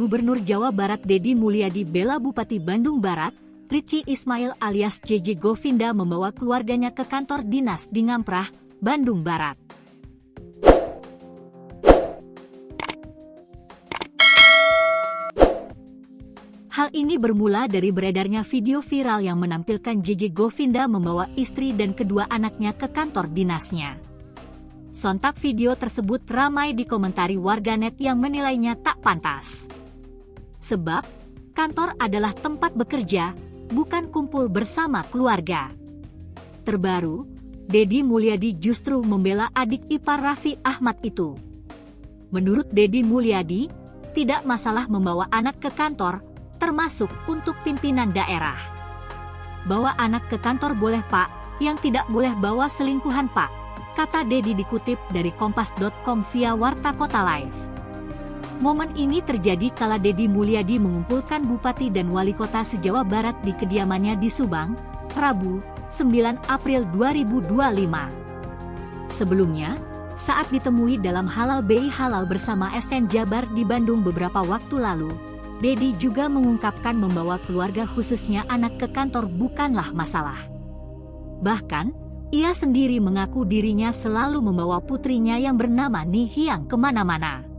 Gubernur Jawa Barat Deddy Mulyadi bela Bupati Bandung Barat, Ridci Ismail alias JJ Govinda membawa keluarganya ke kantor dinas di Ngamprah, Bandung Barat. Hal ini bermula dari beredarnya video viral yang menampilkan JJ Govinda membawa istri dan kedua anaknya ke kantor dinasnya. Sontak video tersebut ramai dikomentari warganet yang menilainya tak pantas. Sebab, kantor adalah tempat bekerja, bukan kumpul bersama keluarga. Terbaru, Deddy Mulyadi justru membela adik ipar Raffi Ahmad itu. Menurut Deddy Mulyadi, tidak masalah membawa anak ke kantor, termasuk untuk pimpinan daerah. Bawa anak ke kantor boleh Pak, yang tidak boleh bawa selingkuhan Pak, kata Deddy dikutip dari kompas.com via Warta Kota Live. Momen ini terjadi kala Deddy Mulyadi mengumpulkan Bupati dan Wali Kota se-Jawa Barat di kediamannya di Subang, Rabu, 9 April 2025. Sebelumnya, saat ditemui dalam Halal BI Halal bersama SN Jabar di Bandung beberapa waktu lalu, Deddy juga mengungkapkan membawa keluarga khususnya anak ke kantor bukanlah masalah. Bahkan, ia sendiri mengaku dirinya selalu membawa putrinya yang bernama Nihiang kemana-mana.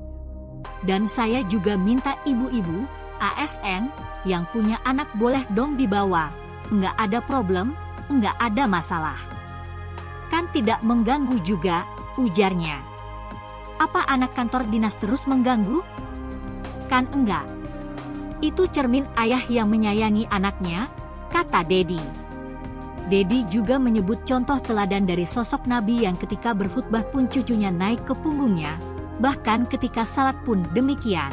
Dan saya juga minta ibu-ibu, ASN, yang punya anak boleh dong dibawa, nggak ada problem, nggak ada masalah. Kan tidak mengganggu juga, ujarnya. Apa anak kantor dinas terus mengganggu? Kan enggak. Itu cermin ayah yang menyayangi anaknya, kata Deddy. Deddy juga menyebut contoh teladan dari sosok Nabi yang ketika berkhutbah pun cucunya naik ke punggungnya, bahkan ketika salat pun demikian.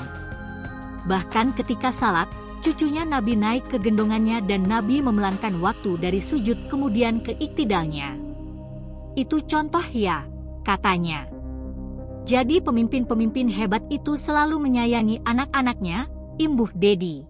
Bahkan ketika salat, cucunya Nabi naik ke gendongannya dan Nabi memelankan waktu dari sujud kemudian ke iktidalnya. Itu contoh ya, katanya. Jadi pemimpin-pemimpin hebat itu selalu menyayangi anak-anaknya, imbuh Deddy.